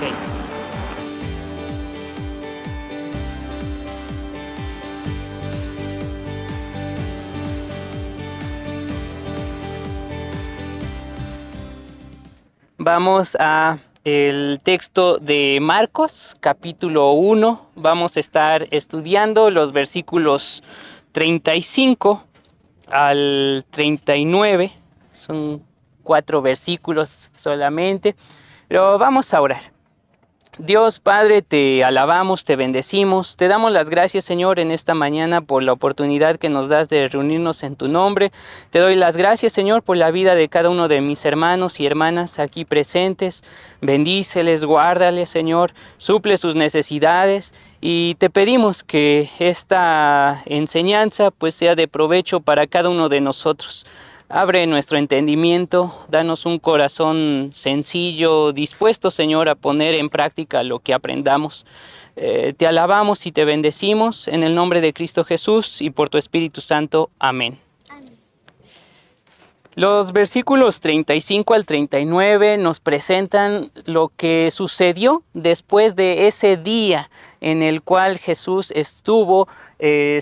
Ok. Vamos a el texto de Marcos, capítulo 1. Vamos a estar estudiando los versículos 35 al 39. Son 4 versículos solamente, pero vamos a orar. Dios Padre, te alabamos, te bendecimos, te damos las gracias, Señor, en esta mañana por la oportunidad que nos das de reunirnos en tu nombre. Te doy las gracias, Señor, por la vida de cada uno de mis hermanos y hermanas aquí presentes. Bendíceles, guárdales, Señor, suple sus necesidades y te pedimos que esta enseñanza pues sea de provecho para cada uno de nosotros. Abre nuestro entendimiento, danos un corazón sencillo, dispuesto, Señor, a poner en práctica lo que aprendamos. Te alabamos y te bendecimos en el nombre de Cristo Jesús y por tu Espíritu Santo. Amén. Los versículos 35 al 39 nos presentan lo que sucedió después de ese día en el cual Jesús estuvo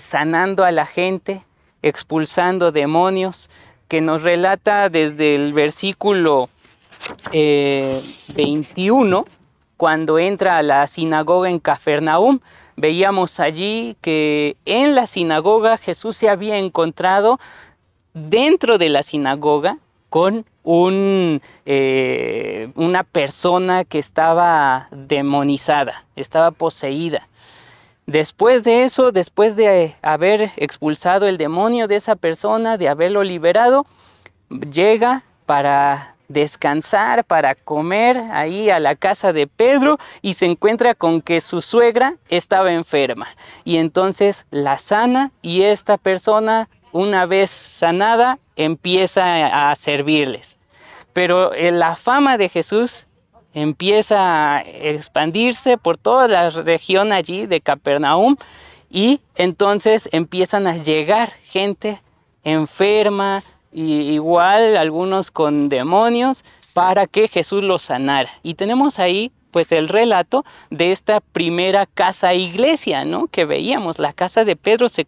sanando a la gente, expulsando demonios, que nos relata desde el versículo 21, cuando entra a la sinagoga en Cafarnaúm. Veíamos allí que en la sinagoga Jesús se había encontrado dentro de la sinagoga con una persona que estaba demonizada, estaba poseída. Después de eso, después de haber expulsado el demonio de esa persona, de haberlo liberado, llega para descansar, para comer ahí a la casa de Pedro y se encuentra con que su suegra estaba enferma. Y entonces la sana y esta persona, una vez sanada, empieza a servirles. Pero la fama de Jesús empieza a expandirse por toda la región allí de Cafarnaúm y entonces empiezan a llegar gente enferma, y igual algunos con demonios, para que Jesús los sanara. Y tenemos ahí pues el relato de esta primera casa iglesia, ¿no? Que veíamos, la casa de Pedro se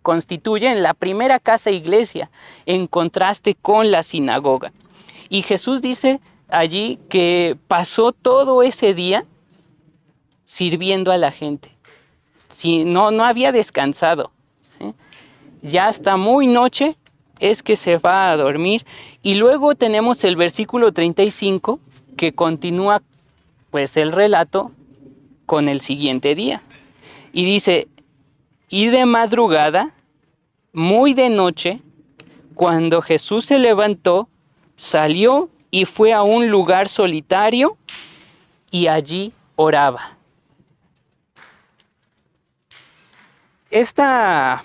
constituye en la primera casa iglesia, en contraste con la sinagoga. Y Jesús dice allí que pasó todo ese día sirviendo a la gente. No había descansado, ¿sí? Ya hasta muy noche es que se va a dormir. Y luego tenemos el versículo 35 que continúa pues el relato con el siguiente día. Y dice, y de madrugada, muy de noche, cuando Jesús se levantó, salió y fue a un lugar solitario y allí oraba. Esta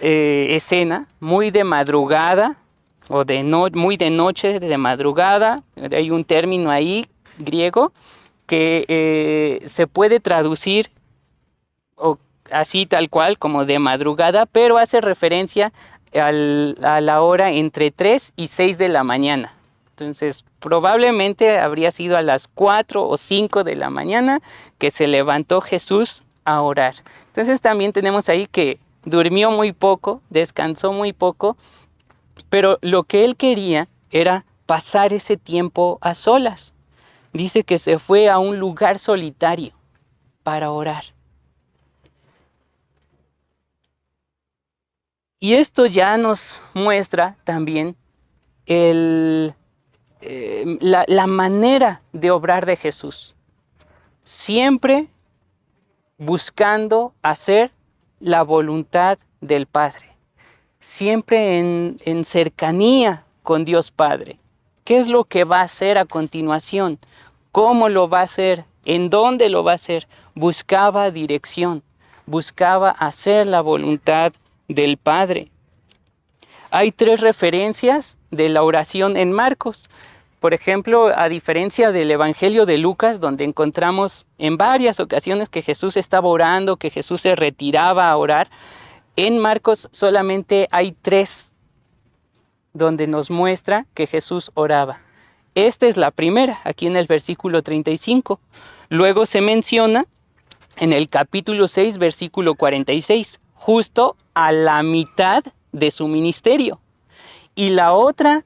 escena, muy de madrugada, o muy de noche, de madrugada, hay un término ahí griego que se puede traducir así tal cual como de madrugada, pero hace referencia a la hora entre 3 y 6 de la mañana. Entonces probablemente habría sido a las 4 o 5 de la mañana que se levantó Jesús a orar. Entonces también tenemos ahí que durmió muy poco, descansó muy poco, pero lo que él quería era pasar ese tiempo a solas. Dice que se fue a un lugar solitario para orar. Y esto ya nos muestra también la manera de obrar de Jesús. Siempre buscando hacer la voluntad del Padre. Siempre en cercanía con Dios Padre. ¿Qué es lo que va a hacer a continuación? ¿Cómo lo va a hacer? ¿En dónde lo va a hacer? Buscaba dirección. Buscaba hacer la voluntad del Padre. Hay 3 referencias de la oración en Marcos. Por ejemplo, a diferencia del Evangelio de Lucas, donde encontramos en varias ocasiones que Jesús estaba orando, que Jesús se retiraba a orar, en Marcos solamente hay 3 donde nos muestra que Jesús oraba. Esta es la primera, aquí en el versículo 35. Luego se menciona en el capítulo 6, versículo 46, justo a la mitad de su ministerio. Y la otra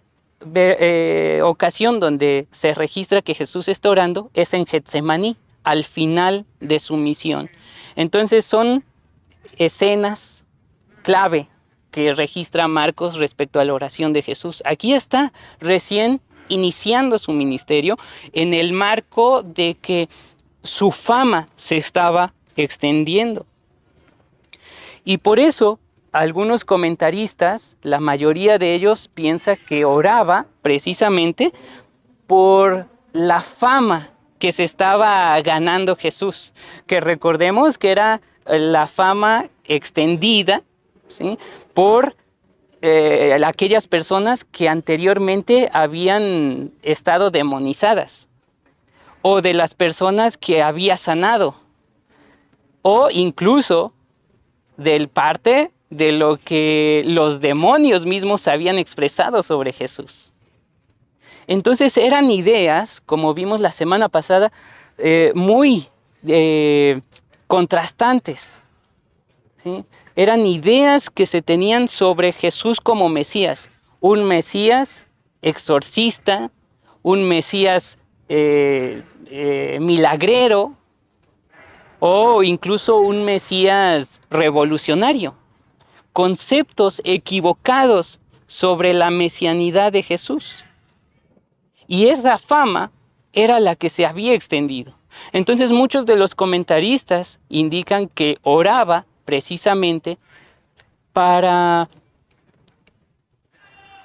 ocasión donde se registra que Jesús está orando es en Getsemaní, al final de su misión. Entonces son escenas clave que registra Marcos respecto a la oración de Jesús. Aquí está recién iniciando su ministerio en el marco de que su fama se estaba extendiendo. Y por eso algunos comentaristas, la mayoría de ellos piensa que oraba precisamente por la fama que se estaba ganando Jesús, que recordemos que era la fama extendida, ¿sí?, por aquellas personas que anteriormente habían estado demonizadas, o de las personas que había sanado, o incluso del parte de lo que los demonios mismos habían expresado sobre Jesús. Entonces eran ideas, como vimos la semana pasada, muy contrastantes, ¿sí? Eran ideas que se tenían sobre Jesús como Mesías, un Mesías exorcista, un Mesías milagrero, o incluso un Mesías revolucionario. Conceptos equivocados sobre la mesianidad de Jesús. Y esa fama era la que se había extendido. Entonces muchos de los comentaristas indican que oraba precisamente para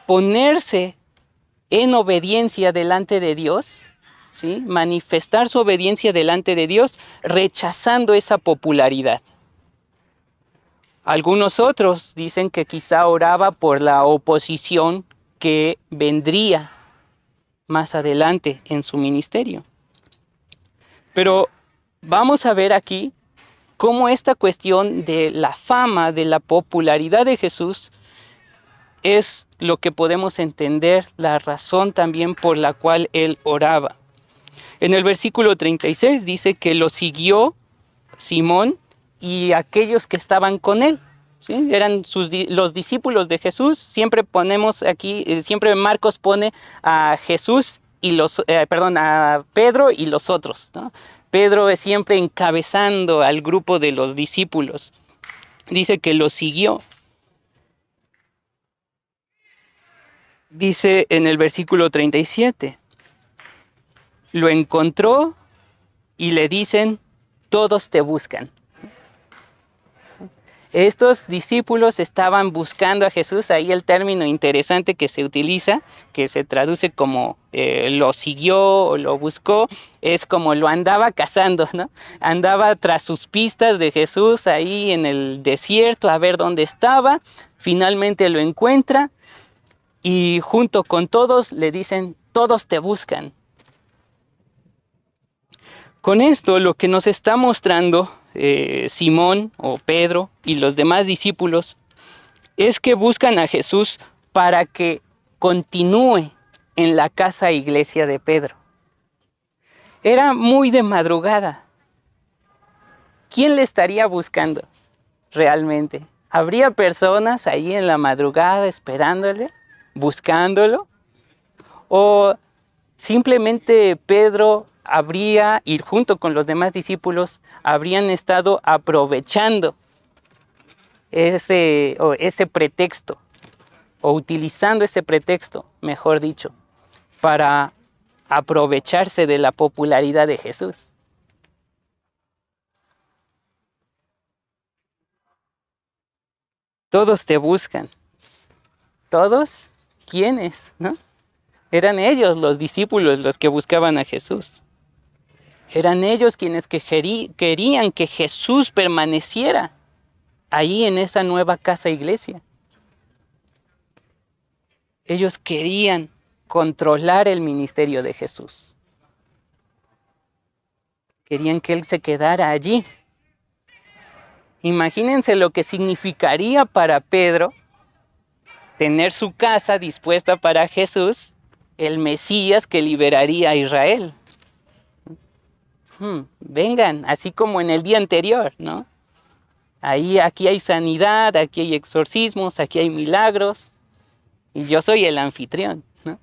ponerse en obediencia delante de Dios, ¿sí?, manifestar su obediencia delante de Dios, rechazando esa popularidad. Algunos otros dicen que quizá oraba por la oposición que vendría más adelante en su ministerio. Pero vamos a ver aquí cómo esta cuestión de la fama, de la popularidad de Jesús, es lo que podemos entender, la razón también por la cual él oraba. En el versículo 36 dice que lo siguió Simón y aquellos que estaban con él, ¿sí? Eran los discípulos de Jesús. Siempre ponemos aquí, siempre Marcos pone a Jesús y a Pedro y los otros, ¿no? Pedro es siempre encabezando al grupo de los discípulos. Dice que lo siguió. Dice en el versículo 37, lo encontró y le dicen, todos te buscan. Estos discípulos estaban buscando a Jesús. Ahí el término interesante que se utiliza, que se traduce como lo siguió o lo buscó, es como lo andaba cazando, ¿no? Andaba tras sus pistas de Jesús ahí en el desierto a ver dónde estaba. Finalmente lo encuentra y junto con todos le dicen, todos te buscan. Con esto lo que nos está mostrando Simón o Pedro y los demás discípulos es que buscan a Jesús para que continúe en la casa iglesia de Pedro. Era muy de madrugada. ¿Quién le estaría buscando realmente? ¿Habría personas ahí en la madrugada esperándole, buscándolo? ¿O simplemente Pedro habría, y junto con los demás discípulos, habrían estado aprovechando ese pretexto, o utilizando ese pretexto, mejor dicho, para aprovecharse de la popularidad de Jesús? Todos te buscan. ¿Todos? ¿Quiénes? ¿No? Eran ellos, los discípulos, los que buscaban a Jesús. Eran ellos quienes querían que Jesús permaneciera ahí en esa nueva casa iglesia. Ellos querían controlar el ministerio de Jesús. Querían que Él se quedara allí. Imagínense lo que significaría para Pedro tener su casa dispuesta para Jesús el Mesías que liberaría a Israel. Vengan, así como en el día anterior, ¿no? Aquí hay sanidad, aquí hay exorcismos, aquí hay milagros, y yo soy el anfitrión, ¿no?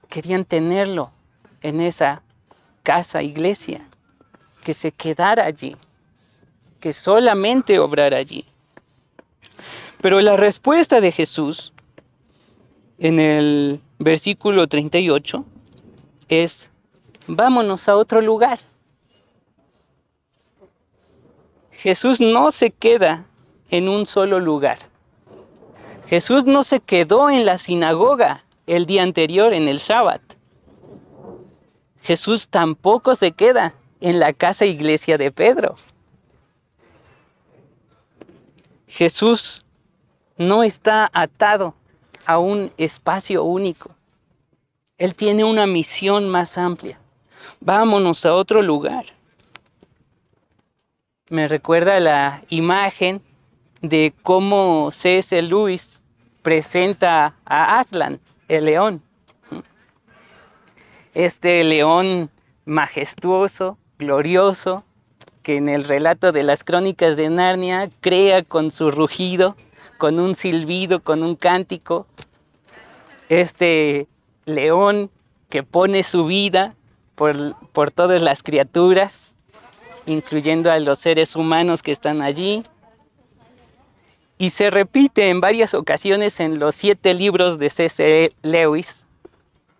Querían tenerlo en esa casa, iglesia, que se quedara allí, que solamente obrara allí. Pero la respuesta de Jesús en el versículo 38 es: vámonos a otro lugar. Jesús no se queda en un solo lugar. Jesús no se quedó en la sinagoga el día anterior, en el Shabbat. Jesús tampoco se queda en la casa iglesia de Pedro. Jesús no está atado a un espacio único. Él tiene una misión más amplia. Vámonos a otro lugar. Me recuerda la imagen de cómo C.S. Lewis presenta a Aslan, el león. Este león majestuoso, glorioso, que en el relato de las Crónicas de Narnia crea con su rugido, con un silbido, con un cántico. Este león que pone su vida por todas las criaturas, incluyendo a los seres humanos que están allí. Y se repite en varias ocasiones en los 7 libros de C.S. Lewis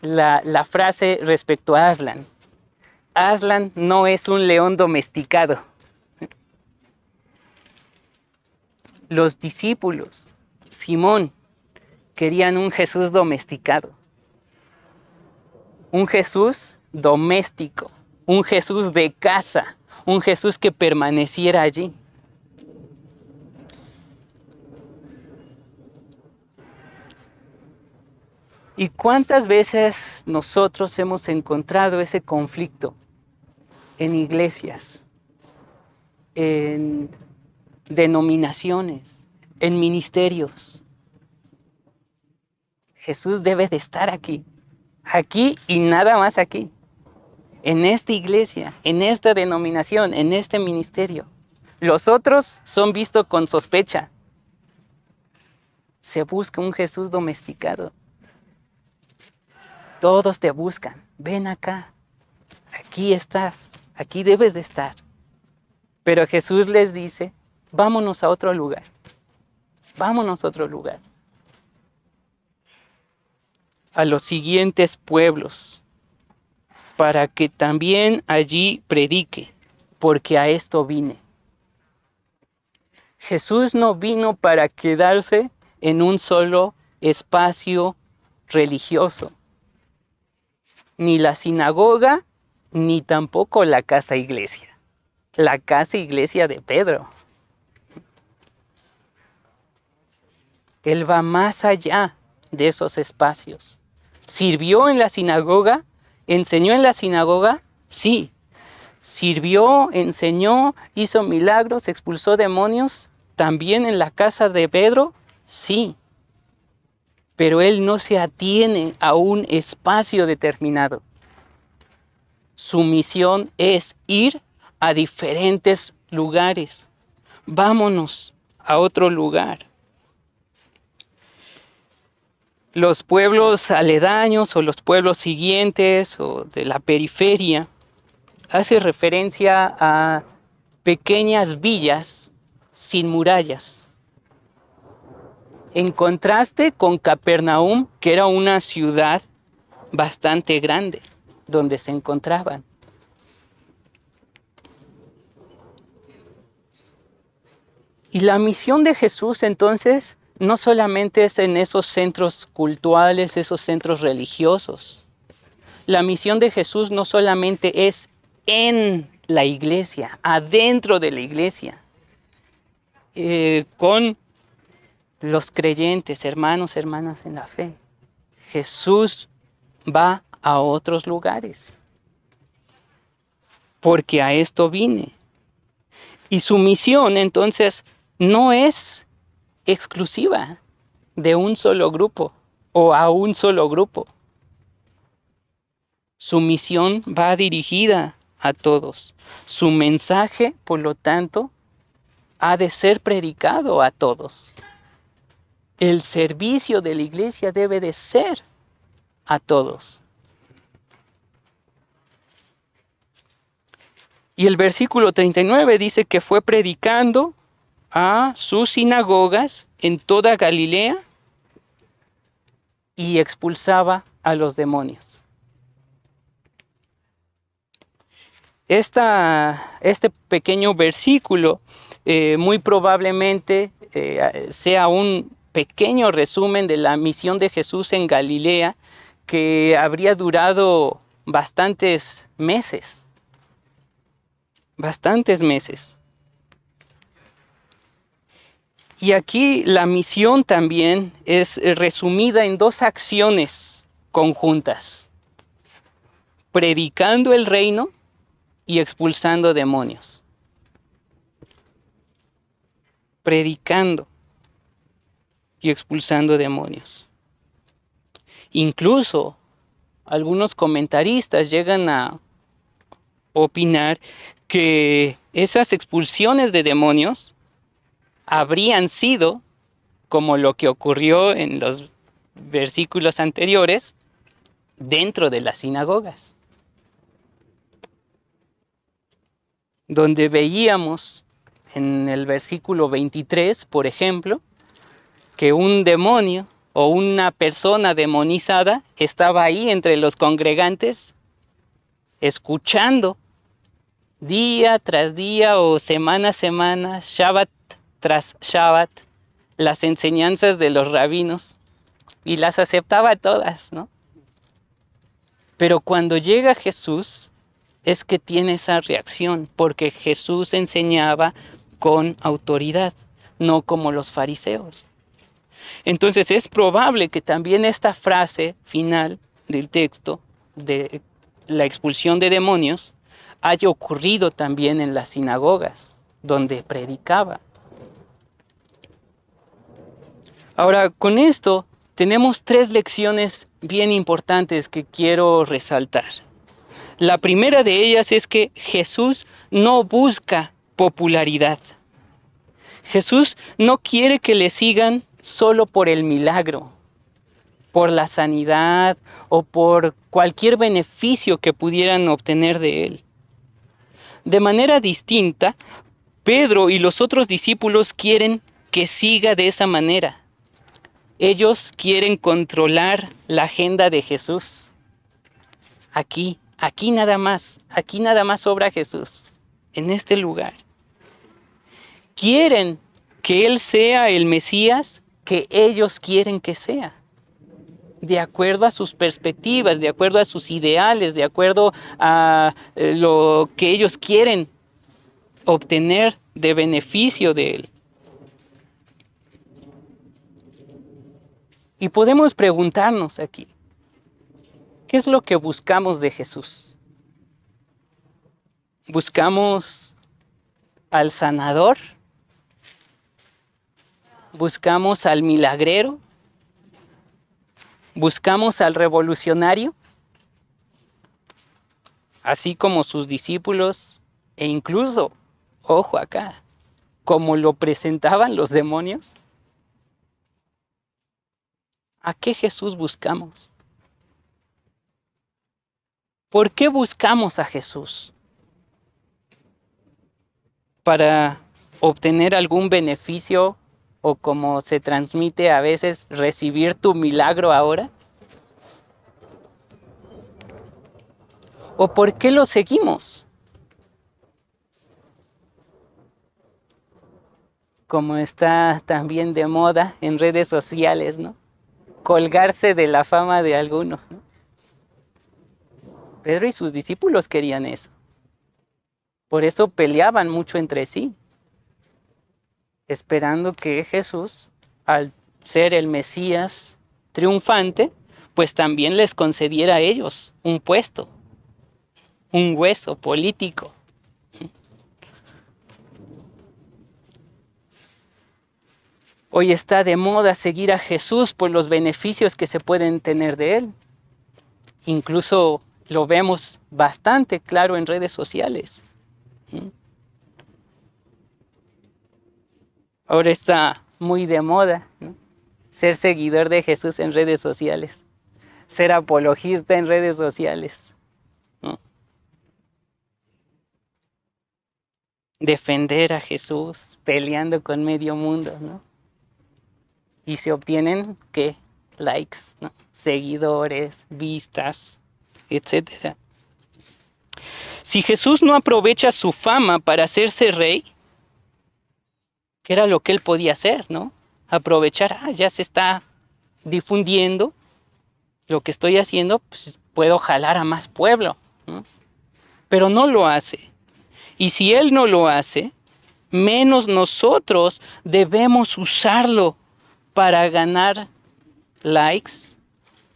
la frase respecto a Aslan. Aslan no es un león domesticado. Los discípulos, Simón, querían un Jesús domesticado. Un Jesús doméstico, un Jesús de casa, un Jesús que permaneciera allí. ¿Y cuántas veces nosotros hemos encontrado ese conflicto en iglesias, en denominaciones, en ministerios? Jesús debe de estar aquí y nada más aquí, en esta iglesia, en esta denominación, en este ministerio. Los otros son vistos con sospecha. Se busca un Jesús domesticado. Todos te buscan. Ven acá. Aquí estás. Aquí debes de estar. Pero Jesús les dice: vámonos a otro lugar. Vámonos a otro lugar. A los siguientes pueblos, para que también allí predique, porque a esto vine. Jesús no vino para quedarse en un solo espacio religioso, ni la sinagoga, ni tampoco la casa iglesia, la casa iglesia de Pedro. Él va más allá de esos espacios. ¿Sirvió en la sinagoga? ¿Enseñó en la sinagoga? Sí. ¿Sirvió, enseñó, hizo milagros, expulsó demonios también en la casa de Pedro? Sí. Pero él no se atiene a un espacio determinado. Su misión es ir a diferentes lugares. Vámonos a otro lugar. Los pueblos aledaños o los pueblos siguientes o de la periferia hace referencia a pequeñas villas sin murallas. En contraste con Capernaum, que era una ciudad bastante grande, donde se encontraban. Y la misión de Jesús entonces no solamente es en esos centros cultuales, esos centros religiosos. La misión de Jesús no solamente es en la iglesia, adentro de la iglesia, con los creyentes, hermanos, hermanas en la fe. Jesús va a otros lugares, porque a esto vine. Y su misión entonces no es exclusiva de un solo grupo o a un solo grupo. Su misión va dirigida a todos. Su mensaje, por lo tanto, ha de ser predicado a todos. El servicio de la iglesia debe de ser a todos. Y el versículo 39 dice que fue predicando a sus sinagogas en toda Galilea y expulsaba a los demonios. Este pequeño versículo muy probablemente sea un pequeño resumen de la misión de Jesús en Galilea, que habría durado bastantes meses. Y aquí la misión también es resumida en dos acciones conjuntas: predicando el reino y expulsando demonios. Predicando y expulsando demonios. Incluso algunos comentaristas llegan a opinar que esas expulsiones de demonios habrían sido, como lo que ocurrió en los versículos anteriores, dentro de las sinagogas, donde veíamos en el versículo 23, por ejemplo, que un demonio o una persona demonizada estaba ahí entre los congregantes, escuchando día tras día o semana a semana, Shabbat tras Shabbat, las enseñanzas de los rabinos, y las aceptaba todas, ¿no? Pero cuando llega Jesús, es que tiene esa reacción, porque Jesús enseñaba con autoridad, no como los fariseos. Entonces es probable que también esta frase final del texto de la expulsión de demonios haya ocurrido también en las sinagogas, donde predicaba. Ahora, con esto tenemos tres lecciones bien importantes que quiero resaltar. La primera de ellas es que Jesús no busca popularidad. Jesús no quiere que le sigan solo por el milagro, por la sanidad o por cualquier beneficio que pudieran obtener de él. De manera distinta, Pedro y los otros discípulos quieren que siga de esa manera. Ellos quieren controlar la agenda de Jesús. Aquí nada más obra Jesús, en este lugar. Quieren que Él sea el Mesías que ellos quieren que sea, de acuerdo a sus perspectivas, de acuerdo a sus ideales, de acuerdo a lo que ellos quieren obtener de beneficio de Él. Y podemos preguntarnos aquí, ¿qué es lo que buscamos de Jesús? ¿Buscamos al sanador? ¿Buscamos al milagrero? ¿Buscamos al revolucionario? Así como sus discípulos, e incluso, ojo acá, como lo presentaban los demonios. ¿A qué Jesús buscamos? ¿Por qué buscamos a Jesús? ¿Para obtener algún beneficio o, como se transmite a veces, recibir tu milagro ahora? ¿O por qué lo seguimos? Como está también de moda en redes sociales, ¿no? Colgarse de la fama de alguno, ¿no? Pedro y sus discípulos querían eso. Por eso peleaban mucho entre sí, esperando que Jesús, al ser el Mesías triunfante, pues también les concediera a ellos un puesto, un hueso político. Hoy está de moda seguir a Jesús por los beneficios que se pueden tener de Él. Incluso lo vemos bastante claro en redes sociales. Ahora está muy de moda, ¿no? Ser seguidor de Jesús en redes sociales, ser apologista en redes sociales, ¿no? Defender a Jesús peleando con medio mundo, ¿no? Y se obtienen, ¿qué? Likes, ¿no? Seguidores, vistas, etc. Si Jesús no aprovecha su fama para hacerse rey, que era lo que él podía hacer, ¿no? Aprovechar, ya se está difundiendo lo que estoy haciendo, pues puedo jalar a más pueblo, ¿no? Pero no lo hace. Y si él no lo hace, menos nosotros debemos usarlo para ganar likes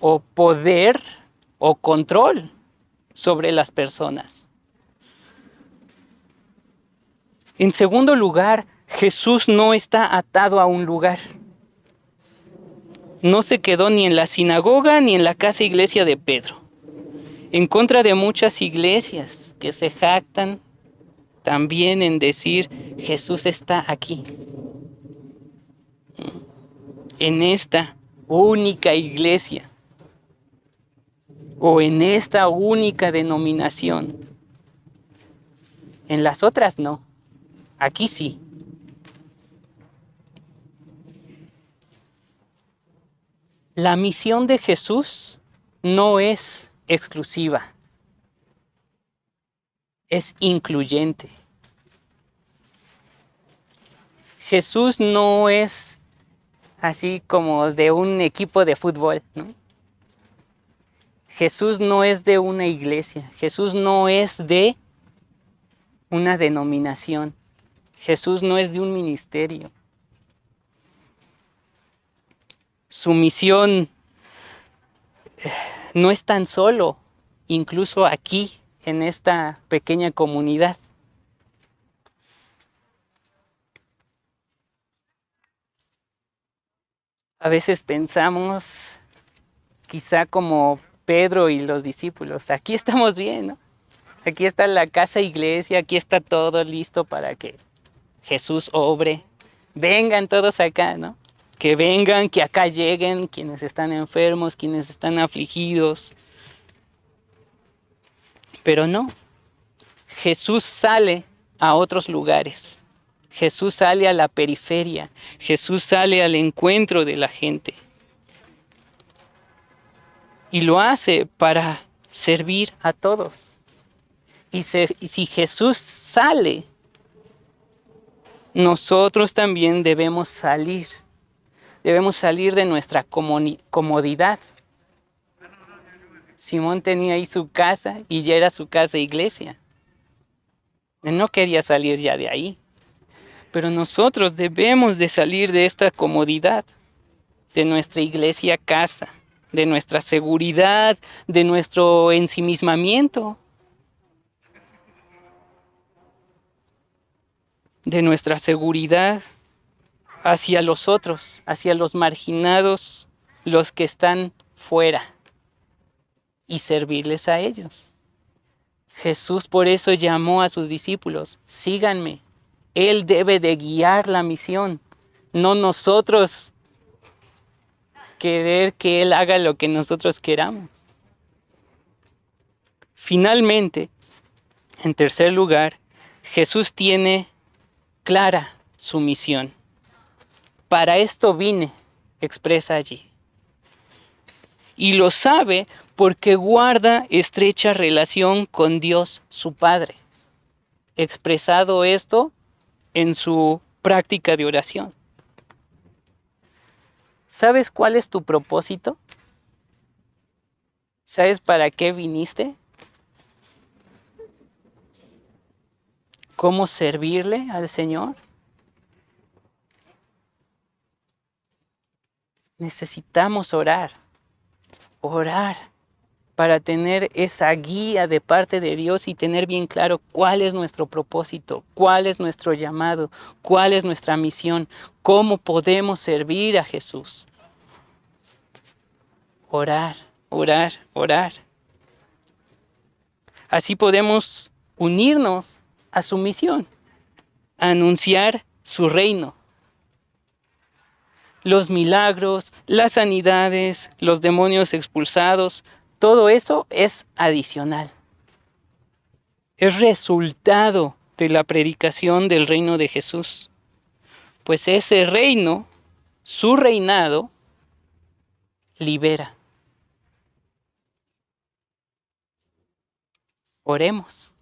o poder o control sobre las personas. En segundo lugar, Jesús no está atado a un lugar. No se quedó ni en la sinagoga ni en la casa iglesia de Pedro. En contra de muchas iglesias que se jactan también en decir Jesús está aquí. En esta única iglesia o en esta única denominación. En las otras no. Aquí sí. La misión de Jesús no es exclusiva, es incluyente. Jesús no es así como de un equipo de fútbol, ¿no? Jesús no es de una iglesia, Jesús no es de una denominación, Jesús no es de un ministerio. Su misión no es tan solo, incluso aquí, en esta pequeña comunidad. A veces pensamos, quizá como Pedro y los discípulos, aquí estamos bien, ¿no? Aquí está la casa iglesia, aquí está todo listo para que Jesús obre. Vengan todos acá, ¿no? Que vengan, que acá lleguen quienes están enfermos, quienes están afligidos. Pero no, Jesús sale a otros lugares. Jesús sale a la periferia. Jesús sale al encuentro de la gente. Y lo hace para servir a todos. Y si Jesús sale, nosotros también debemos salir. Debemos salir de nuestra comodidad. Simón tenía ahí su casa y ya era su casa iglesia. Él no quería salir ya de ahí. Pero nosotros debemos de salir de esta comodidad, de nuestra iglesia casa, de nuestra seguridad, de nuestro ensimismamiento, de nuestra seguridad hacia los otros, hacia los marginados, los que están fuera, y servirles a ellos. Jesús por eso llamó a sus discípulos, síganme. Él debe de guiar la misión, no nosotros querer que Él haga lo que nosotros queramos. Finalmente, en tercer lugar, Jesús tiene clara su misión. Para esto vine, expresa allí. Y lo sabe porque guarda estrecha relación con Dios su Padre. Expresado esto en su práctica de oración. ¿Sabes cuál es tu propósito? ¿Sabes para qué viniste? ¿Cómo servirle al Señor? Necesitamos orar para tener esa guía de parte de Dios y tener bien claro cuál es nuestro propósito, cuál es nuestro llamado, cuál es nuestra misión, cómo podemos servir a Jesús. Orar, orar, orar. Así podemos unirnos a su misión, a anunciar su reino. Los milagros, las sanidades, los demonios expulsados, todo eso es adicional. Es resultado de la predicación del reino de Jesús. Pues ese reino, su reinado, libera. Oremos.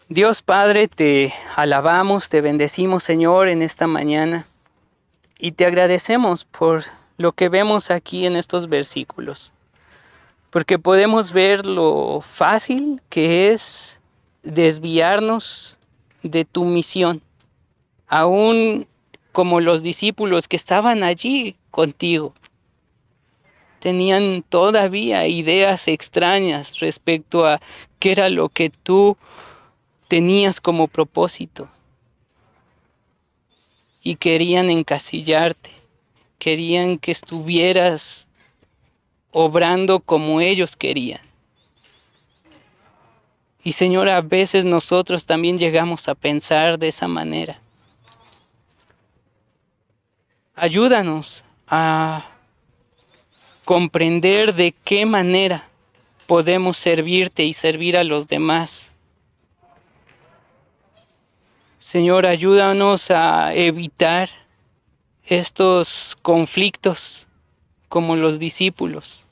Dios Padre, te alabamos, te bendecimos, Señor, en esta mañana. Y te agradecemos por lo que vemos aquí en estos versículos. Porque podemos ver lo fácil que es desviarnos de tu misión. Aún como los discípulos que estaban allí contigo. Tenían todavía ideas extrañas respecto a qué era lo que tú tenías como propósito. Y querían encasillarte. Querían que estuvieras obrando como ellos querían. Y Señor, a veces nosotros también llegamos a pensar de esa manera. Ayúdanos a comprender de qué manera podemos servirte y servir a los demás. Señor, ayúdanos a evitar estos conflictos como los discípulos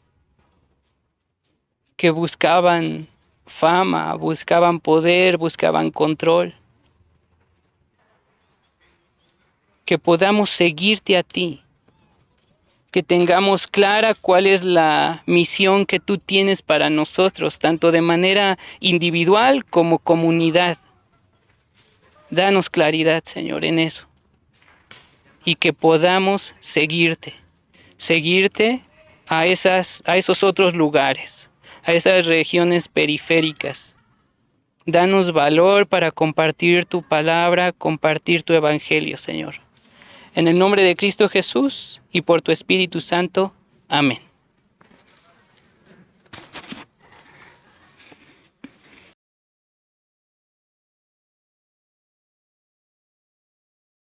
que buscaban fama, buscaban poder, buscaban control. Que podamos seguirte a ti, que tengamos clara cuál es la misión que tú tienes para nosotros, tanto de manera individual como comunidad. Danos claridad, Señor, en eso. Y que podamos seguirte a esos otros lugares, a esas regiones periféricas. Danos valor para compartir tu palabra, compartir tu evangelio, Señor. En el nombre de Cristo Jesús y por tu Espíritu Santo. Amén.